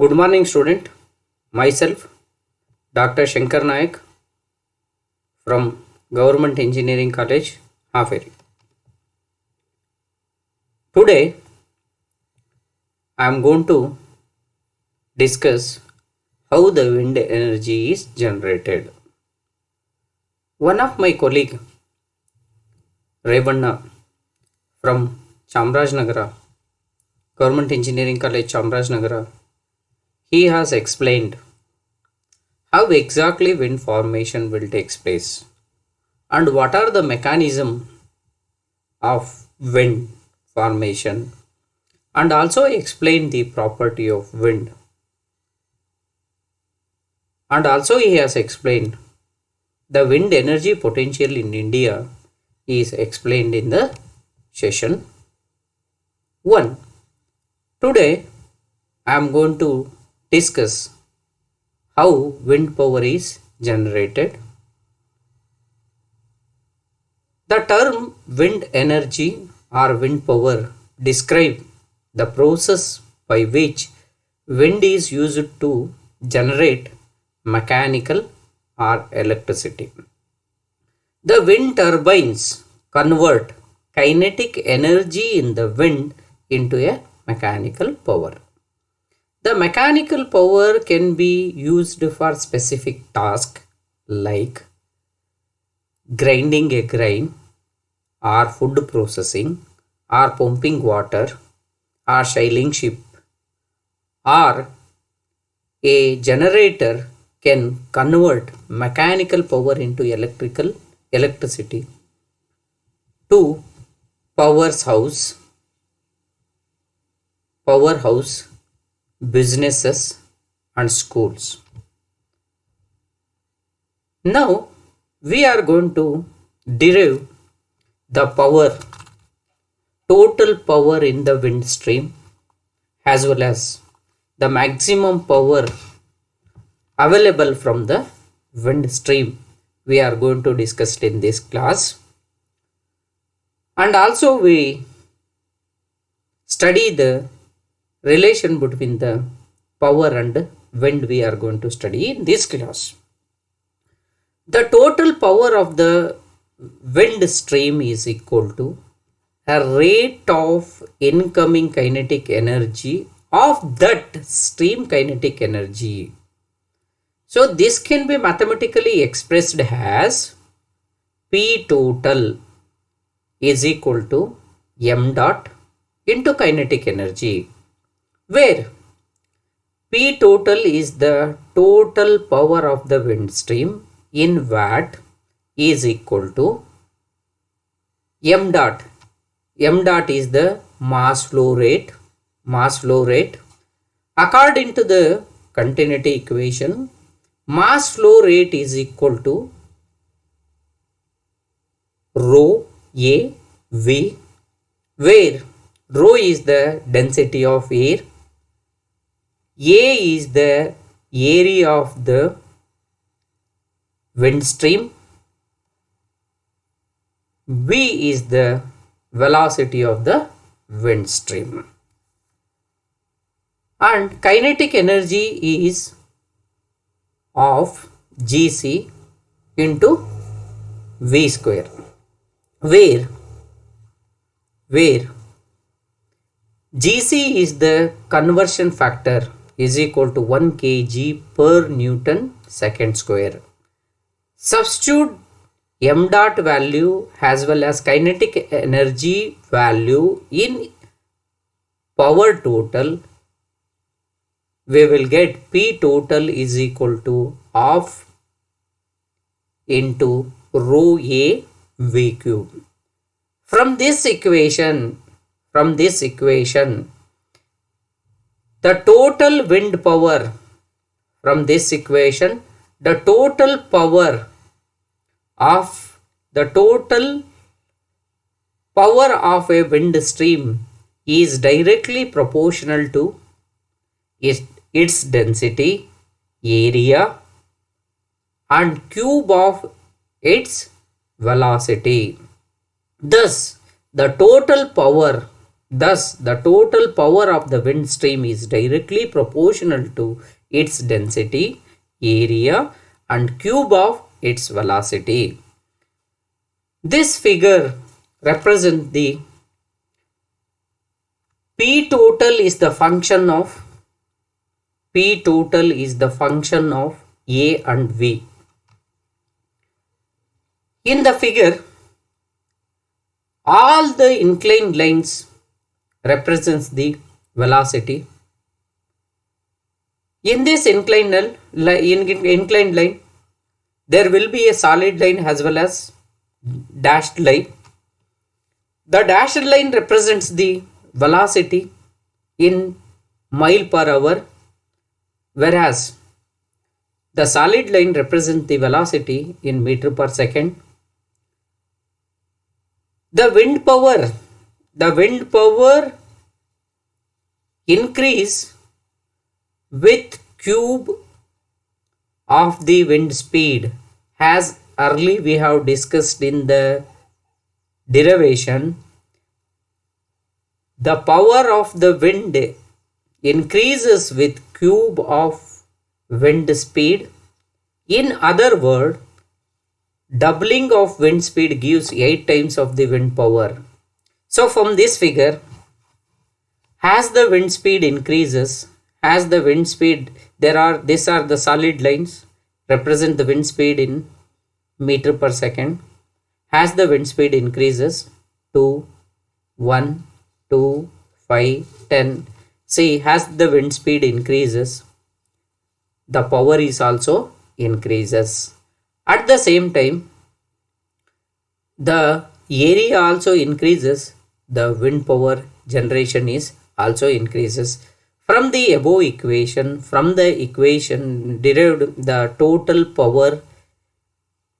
Good morning, student. Myself, Dr. Shankar Nayak from Government Engineering College, Haveri. Today, I am going to discuss how the wind energy is generated. One of my colleague, Revanna from Chamrajnagara, Government Engineering College, Chamrajnagara, he has explained how exactly wind formation will take place and what are the mechanism of wind formation, and also explain the property of wind, and also he has explained the wind energy potential in India is explained in the session 1. Today I am going to discuss how wind power is generated. The term wind energy or wind power describe the process by which wind is used to generate mechanical or electricity. The wind turbines convert kinetic energy in the wind into a mechanical power. The mechanical power can be used for specific tasks like grinding a grain, or food processing, or pumping water, or sailing ship, or a generator can convert mechanical power into electricity to powerhouse, powerhouse, businesses, and schools. Now we are going to derive the power, total power in the wind stream, as well as the maximum power available from the wind stream. We are going to discuss in this class, and also we study the relation between the power and wind. We are going to study in this class. The total power of the wind stream is equal to a rate of incoming kinetic energy of that stream kinetic energy. So this can be mathematically expressed as P total is equal to m dot into kinetic energy, where P total is the total power of the wind stream in watt is equal to m dot. M dot is the mass flow rate. According to the continuity equation, mass flow rate is equal to rho A V, where rho is the density of air, A is the area of the wind stream, V is the velocity of the wind stream, and kinetic energy is of Gc into V square, where Gc is the conversion factor is equal to 1 kg per Newton second square. Substitute m dot value as well as kinetic energy value in power total. We will get P total is equal to half into rho A V cube. From this equation, the total wind power, from this equation, the total power of a wind stream is directly proportional to its density, area, and cube of its velocity. Thus, the total power Thus, the total power of the wind stream is directly proportional to its density, area, and cube of its velocity. This figure represents the P total is the function of A and V. In the figure, all the inclined lines represents the velocity. In this inclined line, there will be a solid line as well as dashed line. The dashed line represents the velocity in mile per hour, whereas the solid line represents the velocity in meter per second. The wind power increase with cube of the wind speed, as early we have discussed in the derivation. The power of the wind increases with cube of wind speed. In other words, doubling of wind speed gives 8 times of the wind power. So from this figure, as the wind speed increases, these are the solid lines, represent the wind speed in meter per second. As the wind speed increases, 2, 1, 2, 5, 10. See, as the wind speed increases, the power is also increases. At the same time, the area also increases, the wind power generation is also increases. From the above equation, derived the total power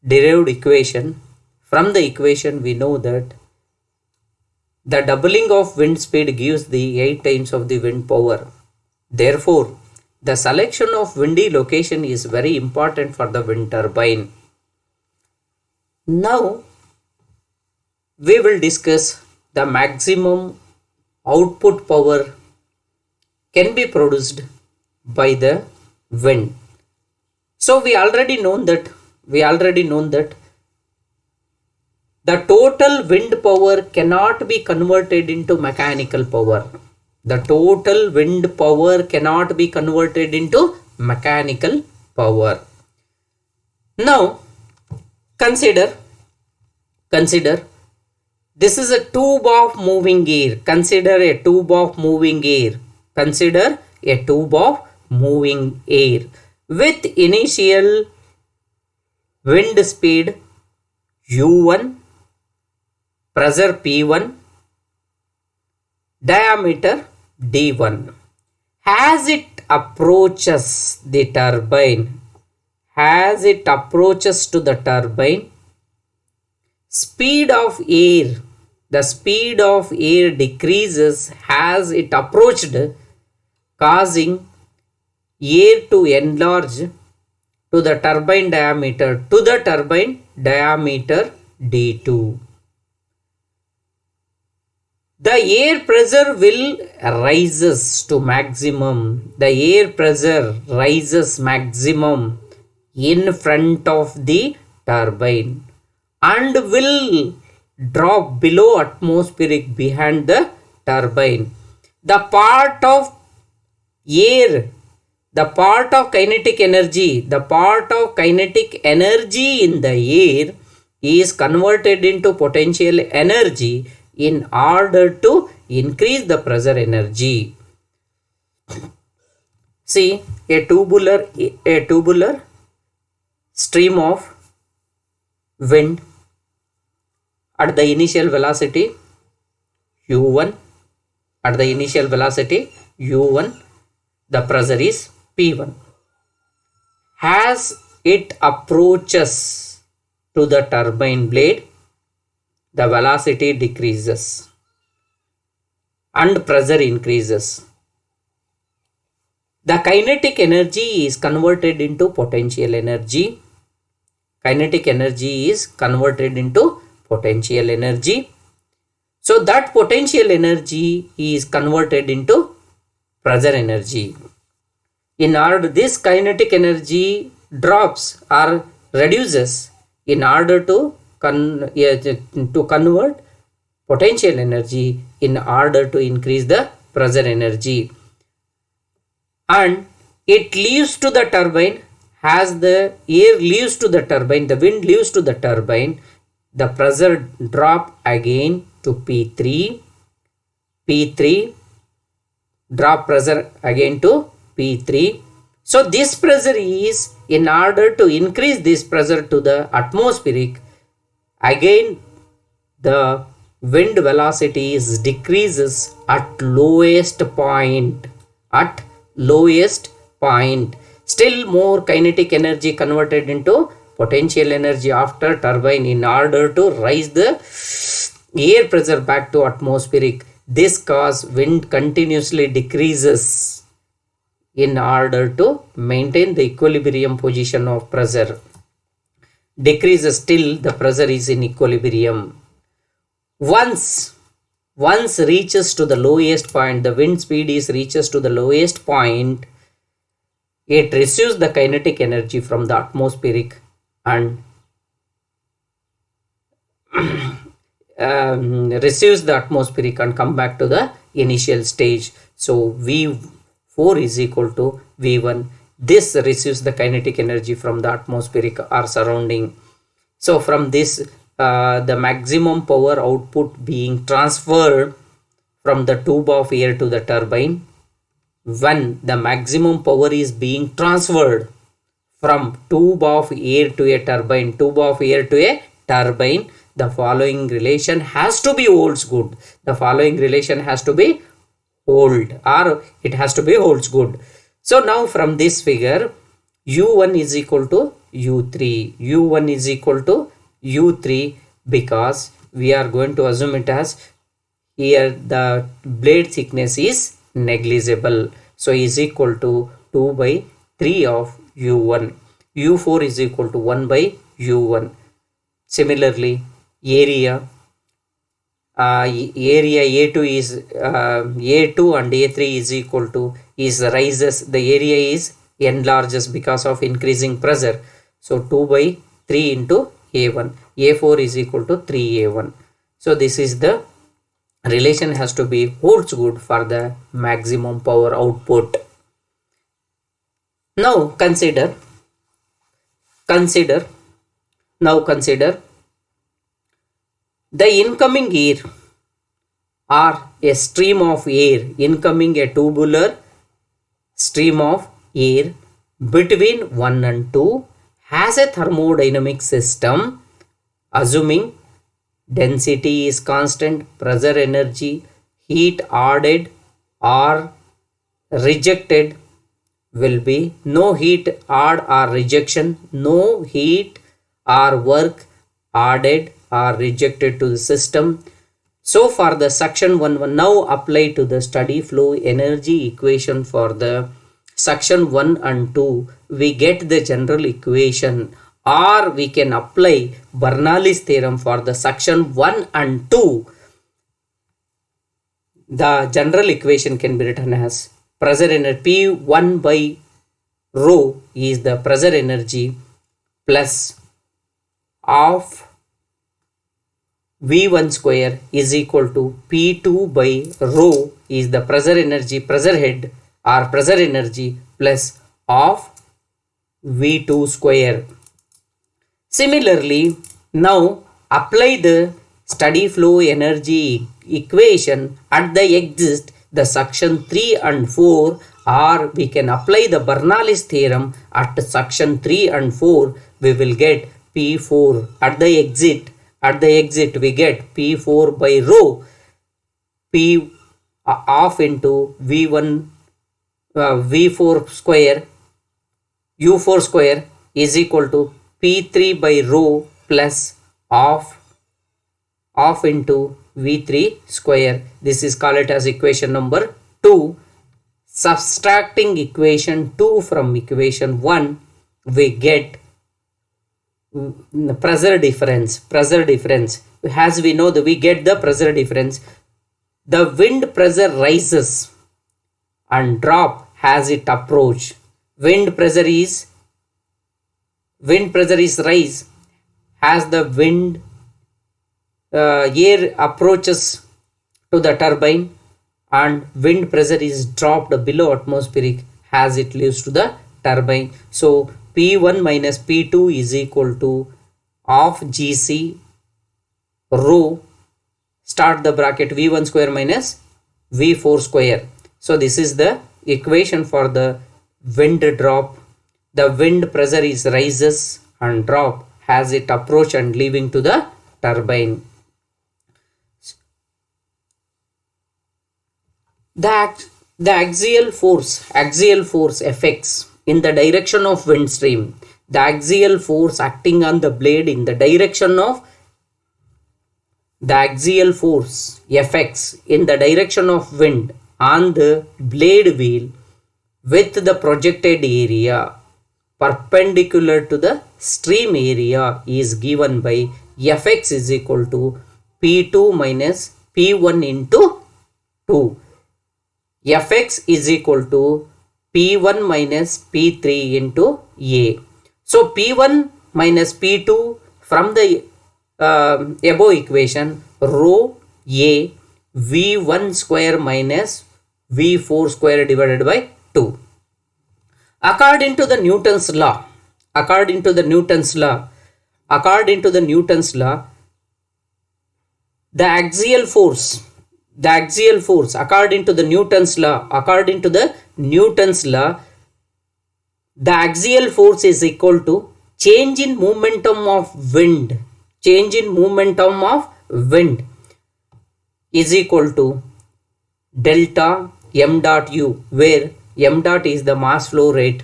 derived equation. From the equation we know that the doubling of wind speed gives the 8 times of the wind power. Therefore, the selection of windy location is very important for the wind turbine. Now, we will discuss the maximum output power can be produced by the wind. So we already known that the total wind power cannot be converted into mechanical power. The total wind power cannot be converted into mechanical power. Now, consider this is a tube of moving air. Consider a tube of moving air. With initial wind speed U1, pressure P1, diameter D1. As it approaches the turbine, the speed of air decreases as it approached, causing air to enlarge to the turbine diameter D2. The air pressure will rises to maximum. In front of the turbine and will drop below atmospheric behind the turbine. The part of kinetic energy in the air is converted into potential energy in order to increase the pressure energy. See, a tubular stream of wind at the initial velocity U1, the pressure is P1. As it approaches to the turbine blade, the velocity decreases and pressure increases. The kinetic energy is converted into potential energy. So that potential energy is converted into pressure energy. In order, this kinetic energy drops or reduces in order to convert potential energy in order to increase the pressure energy, and it leaves to the turbine. As the air leaves to the turbine, the wind leaves to the turbine, the pressure drop again to P3, P3 drop pressure again to P3. So this pressure is, in order to increase this pressure to the atmospheric, again the wind velocity is decreases at lowest point. Still more kinetic energy converted into potential energy after turbine in order to raise the air pressure back to atmospheric. This cause wind continuously decreases in order to maintain the equilibrium position of pressure. Decreases till the pressure is in equilibrium. Once reaches to the lowest point, the wind speed is reaches to the lowest point, it receives the kinetic energy from the atmospheric and receives the atmospheric and come back to the initial stage. So V4 is equal to V1. This receives the kinetic energy from the atmospheric or surrounding. So from this, the maximum power output being transferred from the tube of air to the turbine. When the maximum power is being transferred from tube of air to a turbine, the following relation has to be holds good. The following relation has to be hold, or it has to be holds good. So now from this figure, U1 is equal to U3. U1 is equal to U3 because we are going to assume it as here the blade thickness is negligible. So is equal to 2 by 3 of U1. U4 is equal to 1 by U1. Similarly, area A2 is A2 and A3 is equal to rises. The area is enlarges because of increasing pressure. So 2 by 3 into A1. A4 is equal to 3A1. So this is the relation has to be holds good for the maximum power output. Now consider the incoming air or a stream of air, a tubular stream of air between 1 and 2 has a thermodynamic system, assuming density is constant, pressure, energy, heat added or rejected will be no heat add or rejection, no heat or work added or rejected to the system. So for the section 1, now apply to the steady flow energy equation for the section 1 and 2, we get the general equation, or we can apply Bernoulli's theorem for the section 1 and 2. The general equation can be written as pressure energy P1 by rho is the pressure energy plus of V1 square is equal to P2 by rho is the pressure energy, pressure head or pressure energy plus of V2 square. Similarly, now apply the steady flow energy equation at the exit the section 3 and 4, or we can apply the Bernoulli's theorem at section 3 and 4. We will get P4 at the exit. At the exit we get P4 by rho P off into V1 V4 square U4 square is equal to P3 by rho plus off into V3 square. This is called it as equation number 2. Subtracting equation 2 from equation 1, we get pressure difference. as we know that we get the pressure difference. The wind pressure rises and drop as it approach. Wind pressure is rise as the air approaches to the turbine, and wind pressure is dropped below atmospheric as it leaves to the turbine. So P1 minus P2 is equal to half Gc rho, start the bracket, V1 square minus V4 square. So this is the equation for the wind drop. The wind pressure is rises and drop as it approach and leaving to the turbine. The axial force Fx in the direction of wind stream. The axial force acting on the blade in the direction of the axial force Fx in the direction of wind on the blade wheel with the projected area perpendicular to the stream area is given by Fx is equal to P2 minus P1 into 2. Fx is equal to P1 minus P3 into A. So P1 minus P2 from the above equation, rho A V1 square minus V4 square divided by 2. According to the Newton's law, the axial force according to the Newton's law, the axial force is equal to change in momentum of wind is equal to delta m dot u, where m dot is the mass flow rate,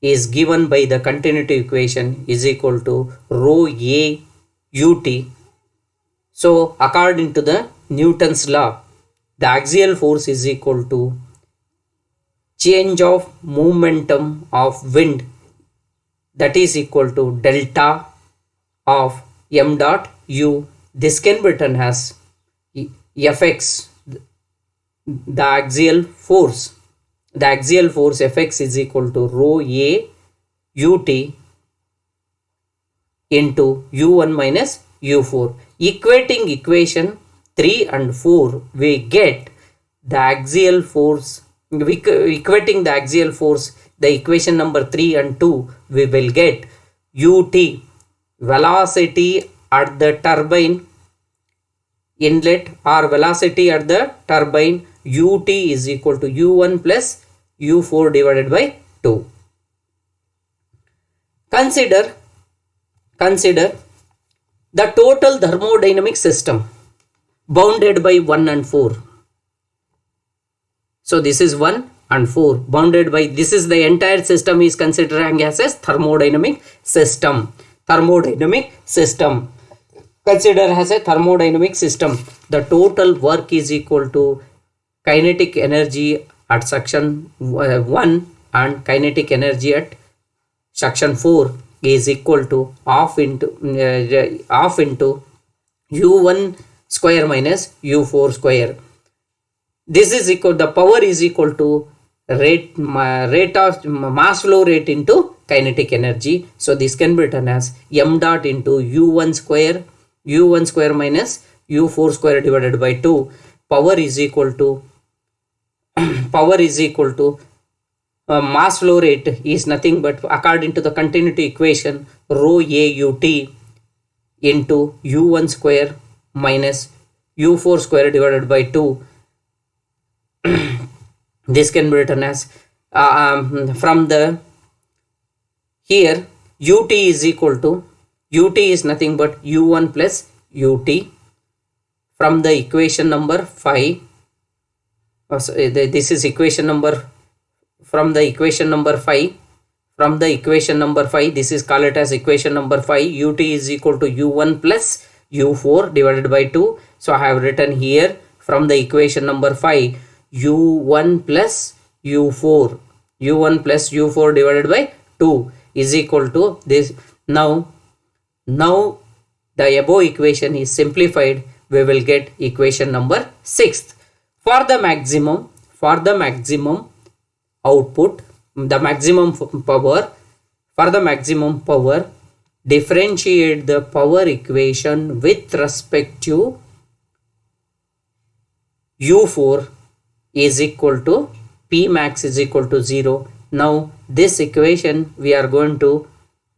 is given by the continuity equation is equal to rho a ut. So according to the Newton's law, the axial force is equal to change of momentum of wind, that is equal to delta of m dot u. This can be written as Fx, the axial force Fx is equal to rho a ut into u1 minus u4. Equating equation 3 and 4, we get the axial force. Equating the axial force, the equation number 3 and 2, we will get ut, velocity at the turbine inlet or velocity at the turbine, ut is equal to u1 plus u4 divided by 2. Consider the total thermodynamic system bounded by 1 and 4. So this is 1 and 4 bounded by, this is the entire system is considering as a thermodynamic system. Consider as a thermodynamic system. The total work is equal to kinetic energy at section 1 and kinetic energy at section 4 is equal to half into u1 square minus u4 square. This is equal, the power is equal to rate of mass flow rate into kinetic energy. So this can be written as m dot into u1 square minus u4 square divided by 2. Power is equal to mass flow rate is nothing but, according to the continuity equation, rho a ut into u1 square minus u4 square divided by 2. This can be written as from the here ut is equal to, ut is nothing but u1 plus ut from the equation number 5. This is equation number, from the equation number 5, this is called it as equation number 5. Ut is equal to u1 plus u4 divided by 2. So I have written here from the equation number 5 u1 plus u4 divided by 2 is equal to this. Now the above equation is simplified, we will get equation number 6. For the maximum output, the maximum power, for the maximum power, differentiate the power equation with respect to U4 is equal to P max is equal to 0. Now this equation we are going to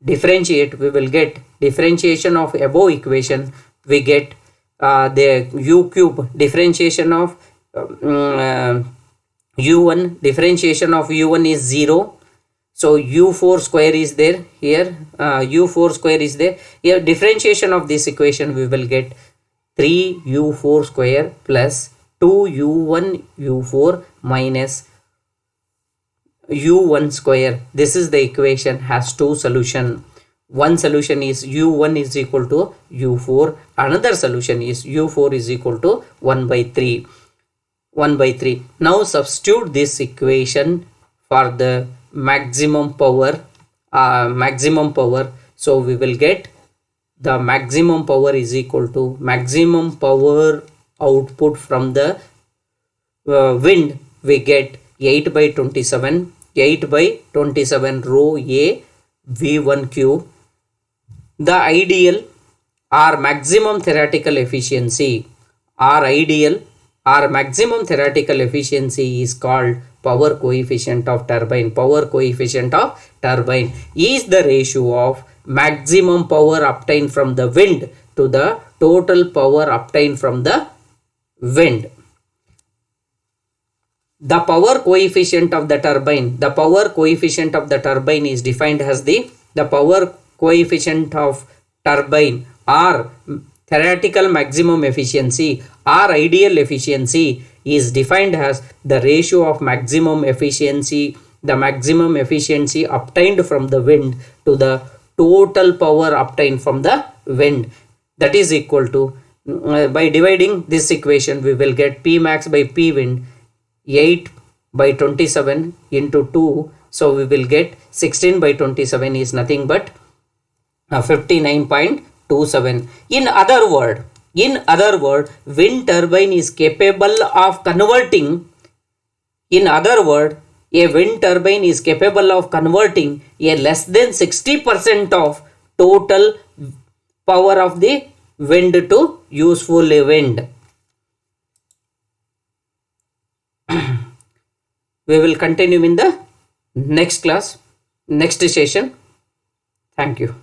differentiate. We will get differentiation of above equation. We get the U cube, differentiation of U1, differentiation of U1 is 0. So U4 square is there here. U4 square is there here. Differentiation of this equation, we will get 3U4 square plus 2U1 U4 minus U1 square. This is the equation, has two solution. One solution is U1 is equal to U4. Another solution is U4 is equal to 1 by 3. Now substitute this equation for the maximum power. So we will get the maximum power is equal to maximum power output from the wind. We get 8 by 27 rho A V1 cube. The ideal or maximum theoretical efficiency maximum theoretical efficiency is called power coefficient of turbine. Power coefficient of turbine is the ratio of maximum power obtained from the wind to the total power obtained from the wind. The power coefficient of the turbine is defined as the power coefficient of turbine or theoretical maximum efficiency or ideal efficiency is defined as the ratio of maximum efficiency obtained from the wind to the total power obtained from the wind. That is equal to, by dividing this equation, we will get P max by P wind 8 by 27 into 2. So we will get 16 by 27 is nothing but 59.27. In other word, wind turbine is capable of converting. A wind turbine is capable of converting a less than 60% of total power of the wind to useful wind. We will continue in the next class, next session. Thank you.